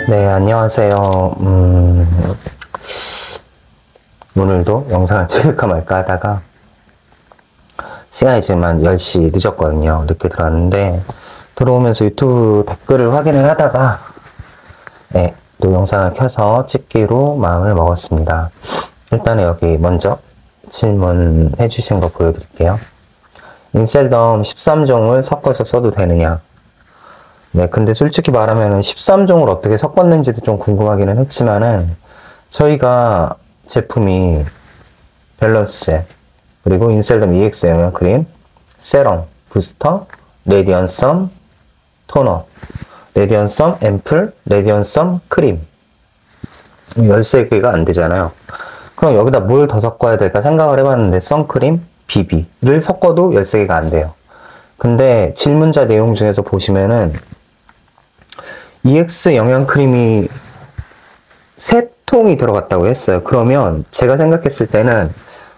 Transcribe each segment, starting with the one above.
네, 안녕하세요. 오늘도 영상을 찍을까 말까 하다가 시간이 지금 한 10시 늦었거든요. 늦게 들어왔는데 들어오면서 유튜브 댓글을 확인을 하다가 네, 또 영상을 켜서 찍기로 마음을 먹었습니다. 일단은 여기 먼저 질문해 주신 거 보여드릴게요. 인셀덤 13종을 섞어서 써도 되느냐? 네, 근데 솔직히 말하면 13종을 어떻게 섞었는지도 좀 궁금하기는 했지만은 저희가 제품이 밸런스, 그리고 인셀덤 EX 영양 크림, 세럼, 부스터, 레디언썸, 토너, 레디언썸 앰플, 레디언썸 크림 13개가 안 되잖아요. 그럼 여기다 뭘 더 섞어야 될까 생각을 해봤는데 선크림, BB를 섞어도 13개가 안 돼요. 근데 질문자 내용 중에서 보시면은 EX 영양크림이 3통이 들어갔다고 했어요. 그러면 제가 생각했을 때는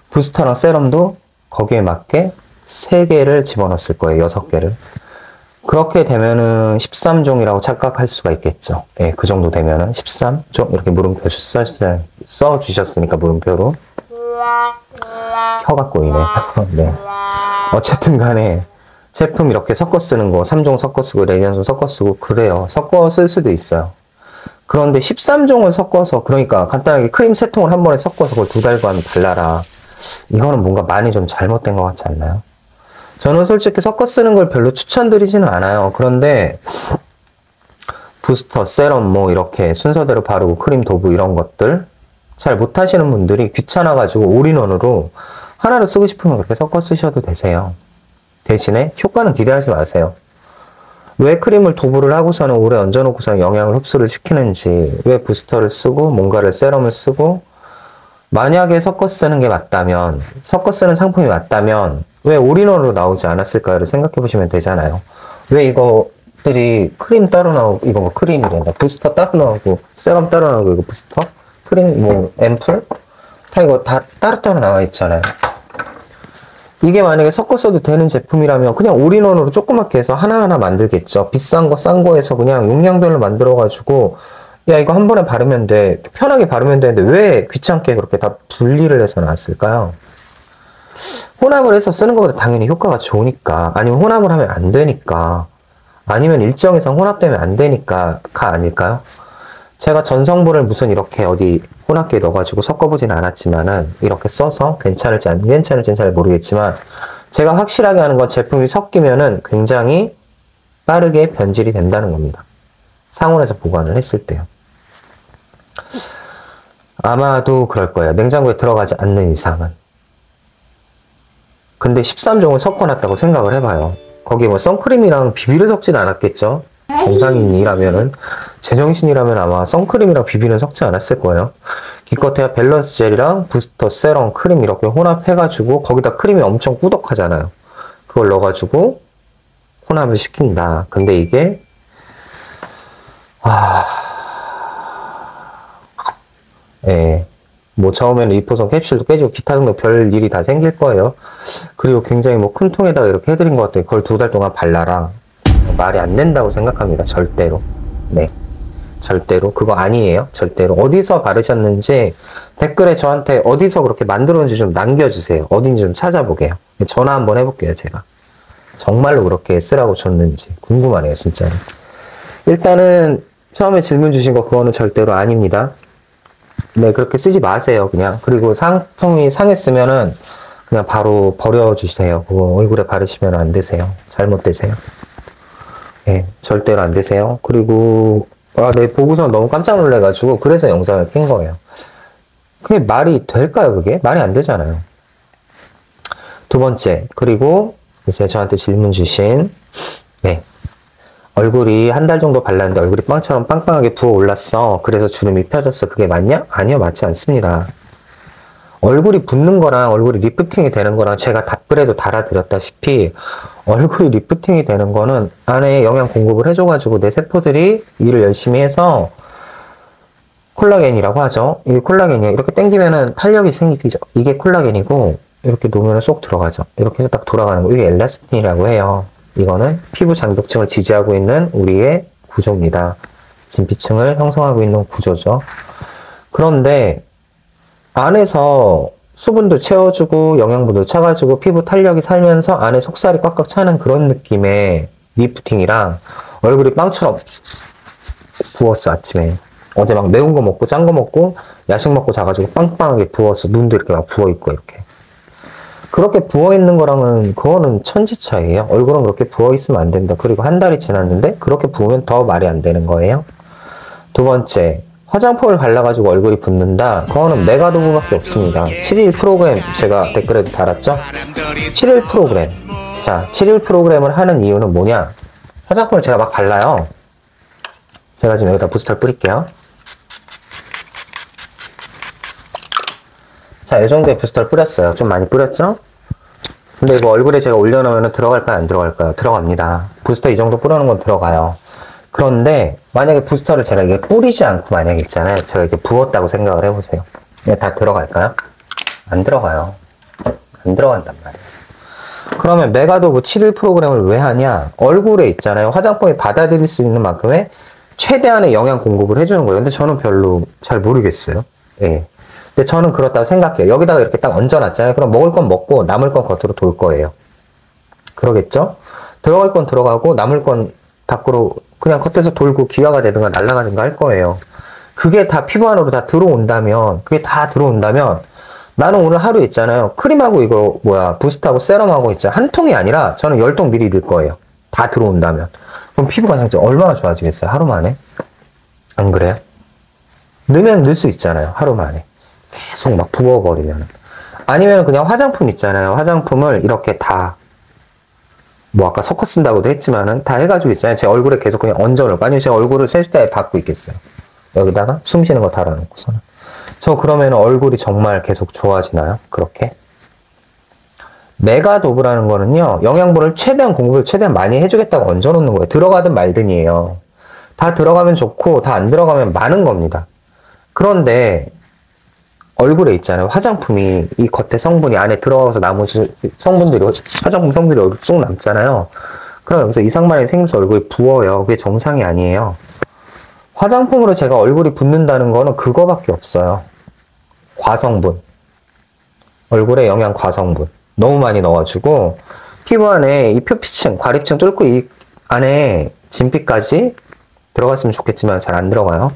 부스터랑 세럼도 거기에 맞게 3개를 집어넣었을 거예요. 6개를. 그렇게 되면은 13종이라고 착각할 수가 있겠죠. 예, 그 정도 되면은 13종 이렇게 물음표 써주셨으니까 물음표로 혀가 꼬이네. 네. 어쨌든 간에 제품 이렇게 섞어 쓰는 거 3종 섞어 쓰고 레디언섬 섞어 쓰고 그래요. 섞어 쓸 수도 있어요. 그런데 13종을 섞어서, 그러니까 간단하게 크림 3통을 한 번에 섞어서 그걸 2달간 발라라. 이거는 뭔가 많이 좀 잘못된 것 같지 않나요? 저는 솔직히 섞어 쓰는 걸 별로 추천드리지는 않아요. 그런데 부스터, 세럼 뭐 이렇게 순서대로 바르고 크림, 도브 이런 것들 잘 못하시는 분들이 귀찮아가지고 올인원으로 하나로 쓰고 싶으면 그렇게 섞어 쓰셔도 되세요. 대신에 효과는 기대하지 마세요. 왜 크림을 도브를 하고서는 오래 얹어놓고서는 영양을 흡수를 시키는지, 왜 부스터를 쓰고 뭔가를 세럼을 쓰고, 만약에 섞어 쓰는 게 맞다면, 섞어 쓰는 상품이 맞다면 왜 올인원으로 나오지 않았을까를 생각해 보시면 되잖아요. 왜 이것들이 크림 따로 나오고, 이거 뭐 크림이란다, 부스터 따로 나오고, 세럼 따로 나오고, 이거 부스터, 크림 뭐 앰플 다 이거 다 따로따로 나와 있잖아요. 이게 만약에 섞어 써도 되는 제품이라면 그냥 올인원으로 조그맣게 해서 하나하나 만들겠죠. 비싼 거, 싼 거에서 그냥 용량별로 만들어가지고 야 이거 한 번에 바르면 돼. 편하게 바르면 되는데 왜 귀찮게 그렇게 다 분리를 해서 놨을까요? 혼합을 해서 쓰는 것보다 당연히 효과가 좋으니까, 아니면 혼합을 하면 안 되니까, 아니면 일정 이상 혼합되면 안 되니까가 아닐까요? 제가 전성분을 무슨 이렇게 어디 혼합기에 넣어가지고 섞어보진 않았지만은 이렇게 써서 괜찮을지 안 괜찮을지는 잘 모르겠지만 제가 확실하게 하는 건 제품이 섞이면은 굉장히 빠르게 변질이 된다는 겁니다. 상온에서 보관을 했을 때요. 아마도 그럴 거예요. 냉장고에 들어가지 않는 이상은. 근데 13종을 섞어놨다고 생각을 해봐요. 거기에 뭐 선크림이랑 비비를 섞진 않았겠죠? 정상인이라면은, 제정신이라면 아마 선크림이랑 비비는 섞지 않았을 거예요. 기껏해야 밸런스 젤이랑 부스터, 세럼, 크림 이렇게 혼합해가지고 거기다 크림이 엄청 꾸덕하잖아요. 그걸 넣어가지고 혼합을 시킨다. 근데 이게 예, 뭐 처음에는 리포선 캡슐도 깨지고 기타 등등 별 일이 다 생길 거예요. 그리고 굉장히 뭐 큰 통에다가 이렇게 해드린 것 같아요. 그걸 2달 동안 발라라. 말이 안 된다고 생각합니다. 절대로. 네. 절대로. 그거 아니에요. 절대로. 어디서 바르셨는지 댓글에 저한테 어디서 그렇게 만들었는지 좀 남겨주세요. 어딘지 좀 찾아보게요. 전화 한번 해볼게요. 제가. 정말로 그렇게 쓰라고 줬는지 궁금하네요. 진짜로. 일단은 처음에 질문 주신 거 그거는 절대로 아닙니다. 네. 그렇게 쓰지 마세요. 그냥. 그리고 상품이 상했으면은 그냥 바로 버려주세요. 그거 얼굴에 바르시면 안 되세요. 잘못되세요. 네, 절대로 안 되세요. 그리고 네, 보고서 너무 깜짝 놀래가지고 그래서 영상을 킨 거예요. 그게 말이 될까요? 그게? 말이 안 되잖아요. 두 번째, 그리고 이제 저한테 질문 주신 네, 얼굴이 한 달 정도 발랐는데 얼굴이 빵처럼 빵빵하게 부어 올랐어. 그래서 주름이 펴졌어. 그게 맞냐? 아니요, 맞지 않습니다. 얼굴이 붓는 거랑 얼굴이 리프팅이 되는 거랑 제가 답글에도 달아드렸다시피 얼굴이 리프팅이 되는 거는 안에 영양 공급을 해줘가지고 내 세포들이 일을 열심히 해서 콜라겐이라고 하죠. 이게 콜라겐이에요. 이렇게 당기면은 탄력이 생기죠. 이게 콜라겐이고 이렇게 놓으면 쏙 들어가죠. 이렇게 해서 딱 돌아가는 거. 이게 엘라스틴이라고 해요. 이거는 피부 장벽층을 지지하고 있는 우리의 구조입니다. 진피층을 형성하고 있는 구조죠. 그런데 안에서 수분도 채워주고 영양분도 차가지고 피부 탄력이 살면서 안에 속살이 꽉꽉 차는 그런 느낌의 리프팅이랑 얼굴이 빵처럼 부었어. 아침에 어제 막 매운 거 먹고 짠 거 먹고 야식 먹고 자가지고 빵빵하게 부었어. 눈도 이렇게 막 부어있고 이렇게. 그렇게 부어있는 거랑은 그거는 천지 차이예요. 얼굴은 그렇게 부어있으면 안 된다. 그리고 한 달이 지났는데 그렇게 부으면 더 말이 안 되는 거예요. 두 번째, 화장품을 발라가지고 얼굴이 붓는다. 그거는 메가도브밖에 없습니다. 7일 프로그램 제가 댓글에도 달았죠? 7일 프로그램. 자, 7일 프로그램을 하는 이유는 뭐냐? 화장품을 제가 막 발라요. 제가 지금 여기다 부스터를 뿌릴게요. 자, 이 정도의 부스터를 뿌렸어요. 좀 많이 뿌렸죠? 근데 이거 얼굴에 제가 올려놓으면 들어갈까요? 안 들어갈까요? 들어갑니다. 부스터 이 정도 뿌려놓은 건 들어가요. 그런데 만약에 부스터를 제가 이게 뿌리지 않고 만약에 있잖아요. 제가 이렇게 부었다고 생각을 해보세요. 다 들어갈까요? 안 들어가요. 안 들어간단 말이에요. 그러면 메가도브 7일 프로그램을 왜 하냐? 얼굴에 있잖아요. 화장품이 받아들일 수 있는 만큼의 최대한의 영양 공급을 해주는 거예요. 근데 저는 별로 잘 모르겠어요. 예. 근데 저는 그렇다고 생각해요. 여기다가 이렇게 딱 얹어놨잖아요. 그럼 먹을 건 먹고 남을 건 겉으로 돌 거예요. 그러겠죠? 들어갈 건 들어가고 남을 건 밖으로 그냥 겉에서 돌고 기화가 되든가 날아가든가 할 거예요. 그게 다 피부 안으로 다 들어온다면, 나는 오늘 하루 있잖아요. 크림하고 이거 부스트하고 세럼하고 있잖아요. 한 통이 아니라 저는 10통 미리 넣을 거예요. 다 들어온다면. 그럼 피부가 진짜 얼마나 좋아지겠어요? 하루 만에? 안 그래요? 넣으면 넣을 수 있잖아요. 하루 만에. 계속 막 부어버리면. 아니면 그냥 화장품 있잖아요. 화장품을 이렇게 다, 아까 섞어 쓴다고도 했지만은, 다 해가지고 있잖아요. 제 얼굴에 계속 그냥 얹어놓을거. 아니면 제 얼굴을 세숫대에 받고 있겠어요. 여기다가 숨 쉬는 거 달아놓고서는. 저 그러면 얼굴이 정말 계속 좋아지나요? 그렇게? 메가도브라는 거는요, 영양분을 공급을 최대한 많이 해주겠다고 얹어놓는 거예요. 들어가든 말든이에요. 다 들어가면 좋고, 다 안 들어가면 많은 겁니다. 그런데, 얼굴에 있잖아요. 화장품이 이 겉에 성분이 안에 들어가서 나머지 성분들이, 화장품 성분들이 얼굴 쭉 남잖아요. 그럼 여기서 이상반응이 생기면서 얼굴이 부어요. 그게 정상이 아니에요. 화장품으로 제가 얼굴이 붓는다는 거는 그거밖에 없어요. 과성분. 얼굴에 영양 과성분. 너무 많이 넣어가지고, 피부 안에 이 표피층, 과립층 뚫고 이 안에 진피까지 들어갔으면 좋겠지만 잘 안 들어가요.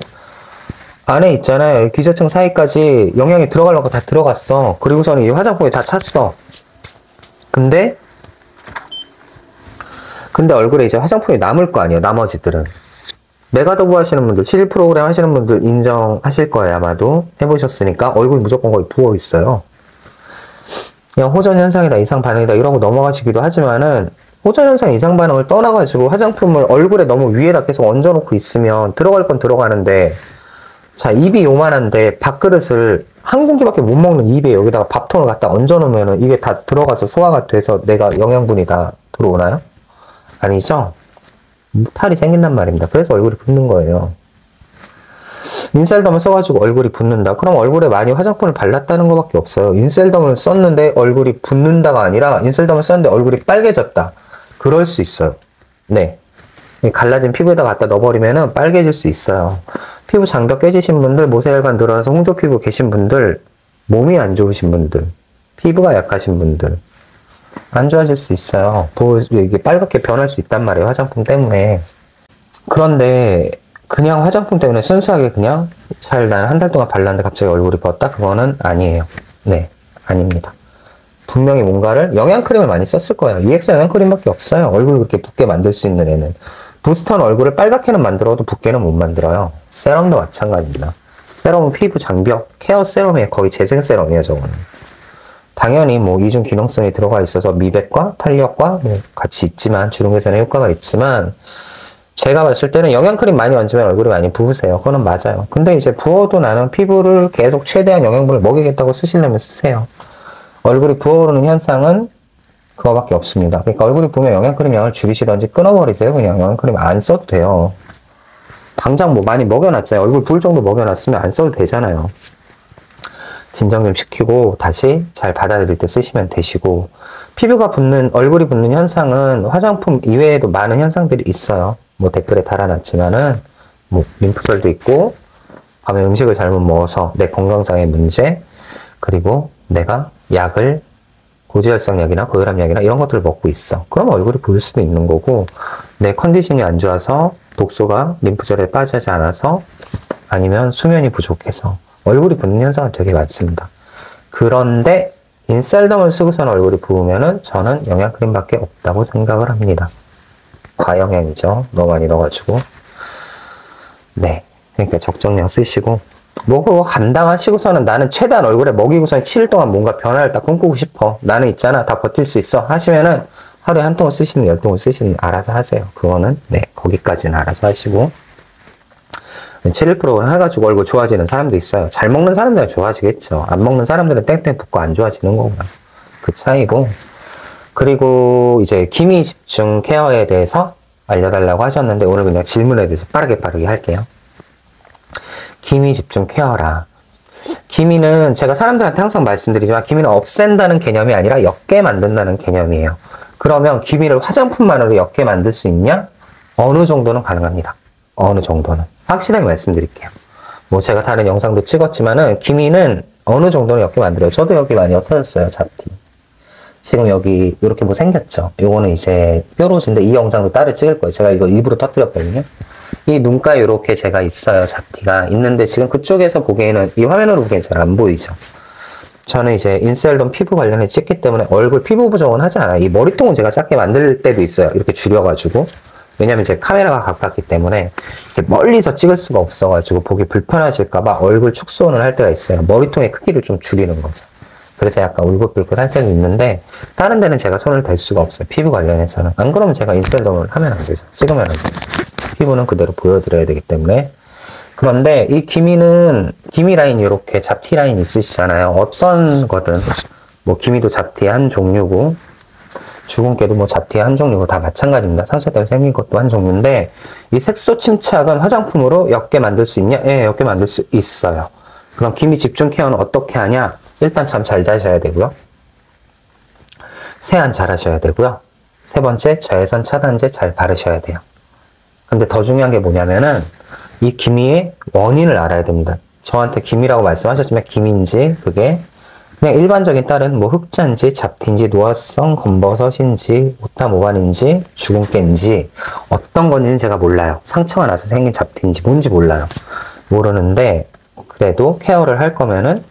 안에 있잖아요. 기저층 사이까지 영양이 들어가려고 다 들어갔어. 그리고서는 이 화장품이 다 찼어. 근데 얼굴에 이제 화장품이 남을 거 아니에요. 나머지들은. 메가도브 하시는 분들, 7일 프로그램 하시는 분들 인정하실 거예요. 아마도. 해보셨으니까. 얼굴이 무조건 거의 부어 있어요. 그냥 호전 현상이다, 이상 반응이다 이러고 넘어가시기도 하지만은 호전 현상, 이상 반응을 떠나가지고 화장품을 얼굴에 너무 위에다 계속 얹어놓고 있으면 들어갈 건 들어가는데, 자, 입이 요만한데 밥그릇을 한 공기밖에 못 먹는 입에 여기다가 밥통을 갖다 얹어놓으면 이게 다 들어가서 소화가 돼서 내가 영양분이 다 들어오나요? 아니죠? 탈이 생긴단 말입니다. 그래서 얼굴이 붓는 거예요. 인셀덤을 써가지고 얼굴이 붓는다. 그럼 얼굴에 많이 화장품을 발랐다는 것밖에 없어요. 인셀덤을 썼는데 얼굴이 붓는다가 아니라 인셀덤을 썼는데 얼굴이 빨개졌다. 그럴 수 있어요. 네. 갈라진 피부에다 갖다 넣어버리면 빨개질 수 있어요. 피부 장벽 깨지신 분들, 모세혈관 늘어나서 홍조 피부 계신 분들, 몸이 안 좋으신 분들, 피부가 약하신 분들, 안 좋아질 수 있어요. 이게 빨갛게 변할 수 있단 말이에요. 화장품 때문에. 그런데 그냥 화장품 때문에 순수하게 그냥 나는 한 달 동안 발랐는데 갑자기 얼굴이 부었다? 그거는 아니에요. 네, 아닙니다. 분명히 뭔가를 영양크림을 많이 썼을 거예요. EX 영양크림밖에 없어요. 얼굴을 그렇게 붓게 만들 수 있는 애는. 부스터는 얼굴을 빨갛게는 만들어도 붓게는 못 만들어요. 세럼도 마찬가지입니다. 세럼은 피부 장벽, 케어 세럼이에요. 거의 재생 세럼이에요, 저거는. 당연히 이중 기능성이 들어가 있어서 미백과 탄력과 같이 있지만, 주름 개선에 효과가 있지만, 제가 봤을 때는 영양크림 많이 얹으면 얼굴이 많이 부으세요. 그거는 맞아요. 근데 이제 부어도 나는 피부를 계속 최대한 영양분을 먹이겠다고 쓰시려면 쓰세요. 얼굴이 부어오르는 현상은 그거밖에 없습니다. 그러니까 얼굴이 부으면 영양크림 양을 줄이시던지 끊어버리세요. 그냥 영양크림 안 써도 돼요. 당장 많이 먹여놨잖아요. 얼굴 부을 정도 먹여놨으면 안 써도 되잖아요. 진정 좀 시키고 다시 잘 받아들일 때 쓰시면 되시고, 얼굴이 붓는 현상은 화장품 이외에도 많은 현상들이 있어요. 댓글에 달아놨지만은 뭐 림프절도 있고 밤에 음식을 잘못 먹어서 내 건강상의 문제, 그리고 내가 약을 고지혈성약이나 고혈압약이나 이런 것들을 먹고 있어. 그럼 얼굴이 부을 수도 있는 거고, 내 컨디션이 안 좋아서 독소가 림프절에 빠지지 않아서, 아니면 수면이 부족해서 얼굴이 붓는 현상은 되게 많습니다. 그런데 인셀덤을 쓰고서는 얼굴이 부으면은 저는 영양크림밖에 없다고 생각을 합니다. 과영양이죠. 너무 많이 넣어가지고. 네. 그러니까 적정량 쓰시고, 뭐 그거 감당하시고서는 나는 최대한 얼굴에 먹이고서는 7일 동안 뭔가 변화를 딱 꿈꾸고 싶어. 나는 있잖아. 다 버틸 수 있어. 하시면은 하루에 한 통을 쓰시는, 10통을 쓰시는 알아서 하세요. 그거는 네. 거기까지는 알아서 하시고. 7일 프로그램 해가지고 얼굴 좋아지는 사람도 있어요. 잘 먹는 사람들은 좋아지겠죠. 안 먹는 사람들은 땡땡 붓고 안 좋아지는 거구나. 그 차이고. 그리고 이제 기미 집중 케어에 대해서 알려달라고 하셨는데 오늘 그냥 질문에 대해서 빠르게 할게요. 기미 집중 케어라. 기미는 제가 사람들한테 항상 말씀드리지만 기미는 없앤다는 개념이 아니라 옅게 만든다는 개념이에요. 그러면 기미를 화장품만으로 옅게 만들 수 있냐? 어느 정도는 가능합니다. 어느 정도는. 확실하게 말씀드릴게요. 뭐 제가 다른 영상도 찍었지만은 기미는 어느 정도는 옅게 만들어요. 저도 여기 많이 옅어졌어요. 잡티. 지금 여기 이렇게 뭐 생겼죠. 요거는 이제 뾰로즈인데 이 영상도 따로 찍을 거예요. 제가 이거 일부러 터뜨렸거든요. 이 눈가에 이렇게 제가 있어요. 잡티가 있는데 지금 그쪽에서 보기에는 이 화면으로 보기엔 잘 안 보이죠. 저는 이제 인셀덤 피부 관련해 찍기 때문에 얼굴 피부 부정은 하지 않아요. 이 머리통은 제가 작게 만들 때도 있어요. 이렇게 줄여가지고. 왜냐면 제 카메라가 가깝기 때문에 이렇게 멀리서 찍을 수가 없어가지고 보기 불편하실까봐 얼굴 축소는 할 때가 있어요. 머리통의 크기를 좀 줄이는 거죠. 그래서 약간 울긋불긋 할 때도 있는데 다른 데는 제가 손을 댈 수가 없어요. 피부 관련해서는. 안 그러면 제가 인셀덤을 하면 안 되죠. 찍으면 안 되죠. 피부는 그대로 보여드려야 되기 때문에. 그런데 이 기미는 기미 라인 이렇게 잡티 라인 있으시잖아요. 어떤 거든 뭐 기미도 잡티의 한 종류고 주근깨도 뭐 잡티의 한 종류고 다 마찬가지입니다. 산소 때문에 생긴 것도 한 종류인데 이 색소 침착은 화장품으로 옅게 만들 수 있냐? 예, 옅게 만들 수 있어요. 그럼 기미 집중 케어는 어떻게 하냐? 일단 잠 잘 자셔야 되고요. 세안 잘 하셔야 되고요. 세 번째, 자외선 차단제 잘 바르셔야 돼요. 근데 더 중요한 게 뭐냐면은 이 기미의 원인을 알아야 됩니다. 저한테 기미라고 말씀하셨지만 기미인지 그게 그냥 일반적인 다른 뭐 흑자인지 잡티인지 노화성 검버섯인지 오타모반인지 주근깨인지 어떤 건지는 제가 몰라요. 상처가 나서 생긴 잡티인지 뭔지 몰라요. 모르는데 그래도 케어를 할 거면은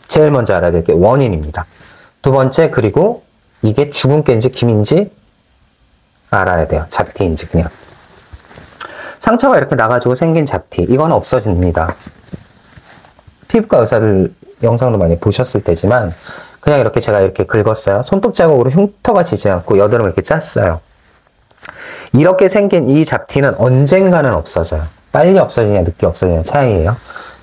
제일 먼저 알아야 될 게 원인입니다. 두 번째, 그리고 이게 주근깨인지 기미인지 알아야 돼요. 잡티인지 그냥. 상처가 이렇게 나가지고 생긴 잡티, 이건 없어집니다. 피부과 의사들 영상도 많이 보셨을 테지만 그냥 이렇게 제가 이렇게 긁었어요. 손톱 자국으로 흉터가 지지 않고 여드름을 이렇게 짰어요. 이렇게 생긴 이 잡티는 언젠가는 없어져요. 빨리 없어지냐 늦게 없어지냐 차이예요.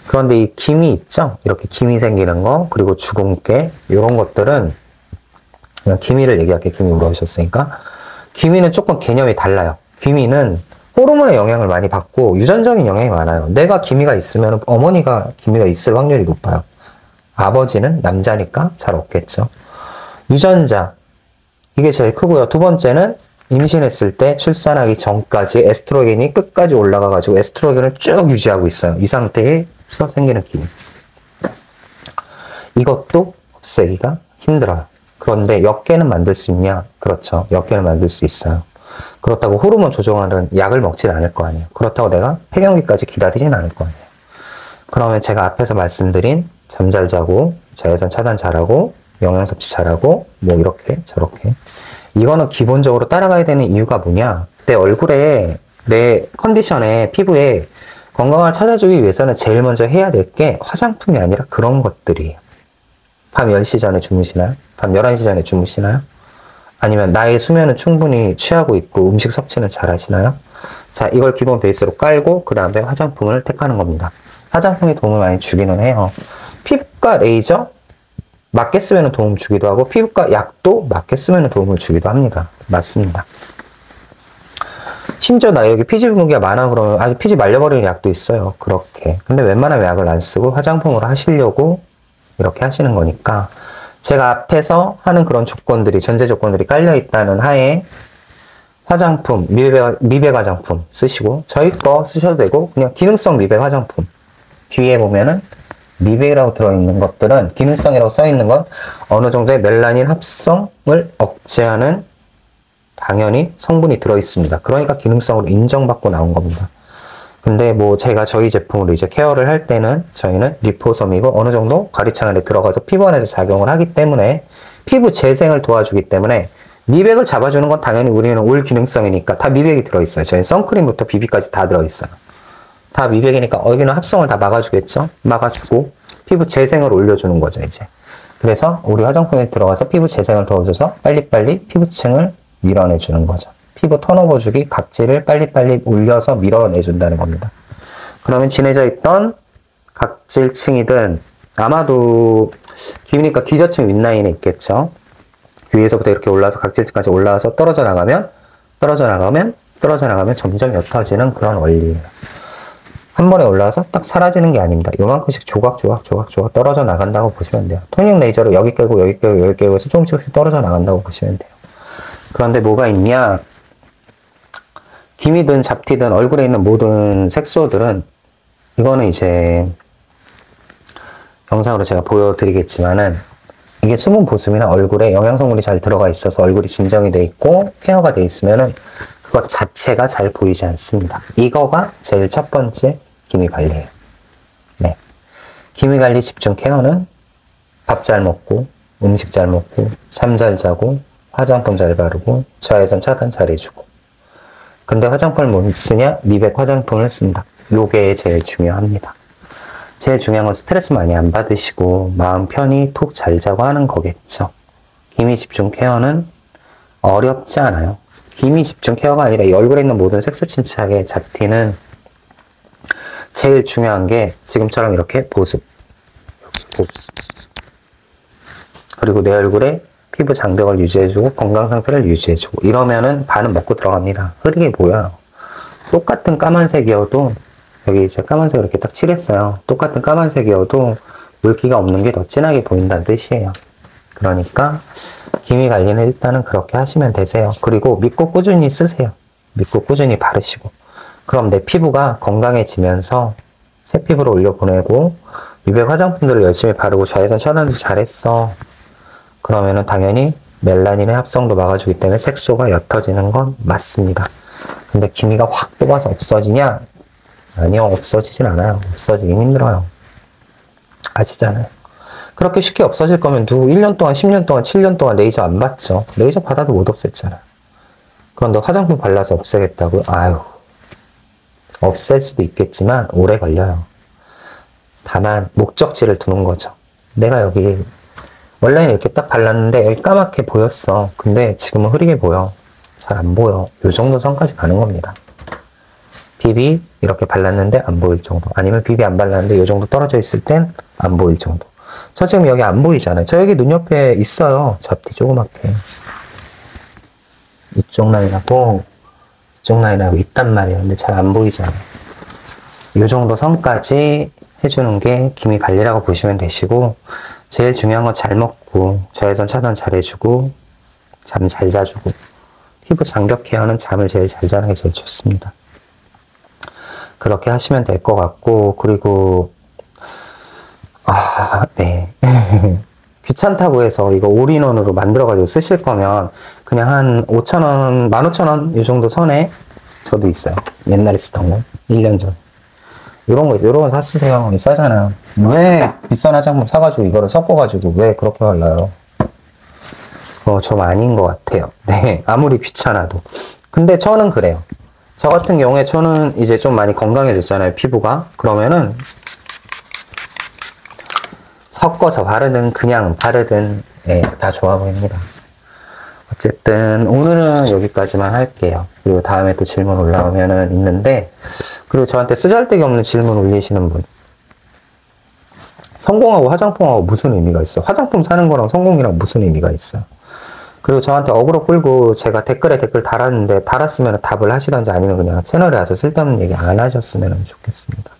그런데 이 기미 있죠? 이렇게 기미 생기는 거, 그리고 주근깨, 이런 것들은, 그냥 기미를 얘기할게요. 기미 물어보셨으니까. 기미는 조금 개념이 달라요. 기미는 호르몬의 영향을 많이 받고 유전적인 영향이 많아요. 내가 기미가 있으면 어머니가 기미가 있을 확률이 높아요. 아버지는 남자니까 잘 없겠죠. 유전자, 이게 제일 크고요. 두 번째는 임신했을 때 출산하기 전까지 에스트로겐이 끝까지 올라가가지고 에스트로겐을 쭉 유지하고 있어요. 이 상태에서 생기는 기미. 이것도 없애기가 힘들어요. 그런데 옅게는 만들 수 있냐? 그렇죠. 옅게는 만들 수 있어요. 그렇다고 호르몬 조정하는 약을 먹지 않을 거 아니에요. 그렇다고 내가 폐경기까지 기다리진 않을 거 아니에요. 그러면 제가 앞에서 말씀드린 잠 잘 자고 자외선 차단 잘하고 영양 섭취 잘하고 뭐 이렇게 저렇게 이거는 기본적으로 따라가야 되는 이유가 뭐냐? 내 얼굴에, 내 컨디션에, 피부에 건강을 찾아주기 위해서는 제일 먼저 해야 될 게 화장품이 아니라 그런 것들이에요. 밤 10시 전에 주무시나요? 밤 11시 전에 주무시나요? 아니면 나의 수면은 충분히 취하고 있고 음식 섭취는 잘 하시나요? 자, 이걸 기본 베이스로 깔고 그 다음에 화장품을 택하는 겁니다. 화장품이 도움을 많이 주기는 해요. 피부과 레이저? 맞게 쓰면 도움 주기도 하고 피부과 약도 맞게 쓰면 도움을 주기도 합니다. 맞습니다. 심지어 나 여기 피지 분기가 많아 그러면 아주 피지 말려버리는 약도 있어요. 그렇게. 근데 웬만하면 약을 안 쓰고 화장품으로 하시려고 이렇게 하시는 거니까 제가 앞에서 하는 그런 조건들이 전제 조건들이 깔려 있다는 하에 화장품, 미백 화장품 쓰시고, 저희 거 쓰셔도 되고, 그냥 기능성 미백 화장품. 뒤에 보면은 미백이라고 들어있는 것들은, 기능성이라고 써있는 건 어느 정도의 멜라닌 합성을 억제하는 당연히 성분이 들어있습니다. 그러니까 기능성으로 인정받고 나온 겁니다. 근데 뭐 제가 저희 제품으로 이제 케어를 할 때는 저희는 리포섬이고 어느 정도 바리창 안에 들어가서 피부 안에서 작용을 하기 때문에 피부 재생을 도와주기 때문에 미백을 잡아주는 건 당연히 우리는 올 기능성이니까 다 미백이 들어있어요. 저희 선크림부터 비비까지 다 들어있어요. 다 미백이니까 여기는 합성을 다 막아주겠죠? 막아주고 피부 재생을 올려주는 거죠, 이제. 그래서 우리 화장품에 들어가서 피부 재생을 도와줘서 빨리빨리 피부층을 밀어내주는 거죠. 피부 턴오버 주기, 각질을 빨리빨리 올려서 밀어내준다는 겁니다. 그러면 진해져 있던 각질층이든 아마도 귀니까 기저층 윗라인에 있겠죠. 귀에서부터 이렇게 올라와서 각질층까지 올라와서 떨어져 나가면 점점 옅어지는 그런 원리예요. 한 번에 올라와서 딱 사라지는 게 아닙니다. 요만큼씩 조각 떨어져 나간다고 보시면 돼요. 토닝 레이저로 여기 깨고 해서 조금씩 떨어져 나간다고 보시면 돼요. 그런데 뭐가 있냐? 기미든 잡티든 얼굴에 있는 모든 색소들은 이거는 이제 영상으로 제가 보여드리겠지만은 이게 수분 보습이나 얼굴에 영양성분이 잘 들어가 있어서 얼굴이 진정이 돼 있고 케어가 돼 있으면은 그것 자체가 잘 보이지 않습니다. 이거가 제일 첫 번째 기미 관리예요. 네. 기미 관리 집중 케어는 밥 잘 먹고 음식 잘 먹고 잠 잘 자고 화장품 잘 바르고 자외선 차단 잘 해주고. 근데 화장품을 뭐 쓰냐? 미백 화장품을 쓴다. 요게 제일 중요합니다. 제일 중요한 건 스트레스 많이 안 받으시고 마음 편히 푹 잘 자고 하는 거겠죠. 기미 집중 케어는 어렵지 않아요. 기미 집중 케어가 아니라 이 얼굴에 있는 모든 색소 침착의 잡티는 제일 중요한 게 지금처럼 이렇게 보습. 그리고 내 얼굴에 피부 장벽을 유지해주고 건강 상태를 유지해주고 이러면은 반은 먹고 들어갑니다. 흐리게 보여요. 똑같은 까만색이어도 여기 이제 까만색 이렇게 딱 칠했어요. 똑같은 까만색이어도 물기가 없는 게 더 진하게 보인다는 뜻이에요. 그러니까 기미 관리는 일단은 그렇게 하시면 되세요. 그리고 믿고 꾸준히 쓰세요. 믿고 꾸준히 바르시고 그럼 내 피부가 건강해지면서 새 피부로 올려보내고 미백 화장품들을 열심히 바르고 자외선 차단도 잘했어. 그러면은 당연히 멜라닌의 합성도 막아주기 때문에 색소가 옅어지는 건 맞습니다. 근데 기미가 확 뽑아서 없어지냐? 아니요, 없어지진 않아요. 없어지긴 힘들어요. 아시잖아요. 그렇게 쉽게 없어질 거면 누구 1년 동안, 10년 동안, 7년 동안 레이저 안 받죠? 레이저 받아도 못 없앴잖아요. 그런데 화장품 발라서 없애겠다고요? 아유, 없앨 수도 있겠지만 오래 걸려요. 다만 목적지를 두는 거죠. 내가 여기 원래는 이렇게 딱 발랐는데 여기 까맣게 보였어. 근데 지금은 흐리게 보여. 잘 안 보여. 요 정도 선까지 가는 겁니다. 비비 이렇게 발랐는데 안 보일 정도. 아니면 비비 안 발랐는데 요 정도 떨어져 있을 땐 안 보일 정도. 저 지금 여기 안 보이잖아요. 저 여기 눈 옆에 있어요. 잡티 조그맣게. 이쪽 라인하고 이쪽 라인하고 있단 말이에요. 근데 잘 안 보이잖아요. 요 정도 선까지 해주는 게 기미 관리라고 보시면 되시고 제일 중요한 건 잘 먹고 자외선 차단 잘 해주고 잠 잘 자주고 피부 장벽 케어는 잠을 제일 잘 자는 게 제일 좋습니다. 그렇게 하시면 될 것 같고 그리고 네. 귀찮다고 해서 이거 올인원으로 만들어가지고 쓰실 거면 그냥 한 5,000원, 15,000원 이 정도 선에 저도 있어요. 옛날에 쓰던 거. 1년 전. 요런 거 사 쓰세요. 싸잖아요. 왜 비싼 화장품 사가지고 이거를 섞어가지고 왜 그렇게 발라요? 좀 아닌 것 같아요. 네. 아무리 귀찮아도. 근데 저는 그래요. 저 같은 경우에 저는 이제 좀 많이 건강해졌잖아요. 피부가. 그러면은 섞어서 바르든 그냥 바르든 네, 다 좋아 보입니다. 어쨌든 오늘은 여기까지만 할게요. 그리고 다음에 또 질문 올라오면은 있는데 그리고 저한테 쓰잘데기 없는 질문 올리시는 분 성공하고 화장품하고 무슨 의미가 있어? 화장품 사는 거랑 성공이랑 무슨 의미가 있어요? 그리고 저한테 어그로 끌고 제가 댓글에 댓글 달았는데 달았으면 답을 하시던지 아니면 그냥 채널에 와서 쓸데없는 얘기 안 하셨으면 좋겠습니다.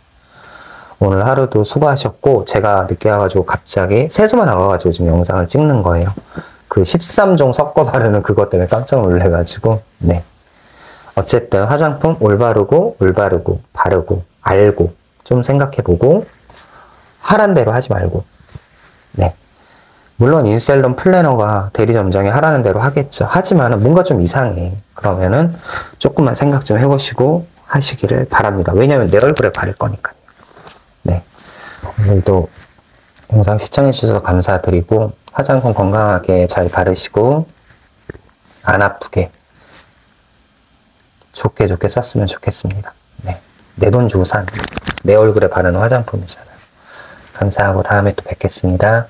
오늘 하루도 수고하셨고 제가 늦게 와가지고 갑자기 세수만 나와가지고 지금 영상을 찍는 거예요. 그 13종 섞어 바르는 그것 때문에 깜짝 놀래가지고 네 어쨌든 화장품 올바르고 바르고 알고 좀 생각해보고 하란 대로 하지 말고. 네. 물론 인셀덤 플래너가 대리점장이 하라는 대로 하겠죠. 하지만은 뭔가 좀 이상해. 그러면은 조금만 생각 좀 해보시고 하시기를 바랍니다. 왜냐면 내 얼굴에 바를 거니까요. 네. 오늘도 영상 시청해주셔서 감사드리고 화장품 건강하게 잘 바르시고 안 아프게 좋게 썼으면 좋겠습니다. 네. 내 돈 주고 산 내 얼굴에 바르는 화장품이잖아요. 감사하고 다음에 또 뵙겠습니다.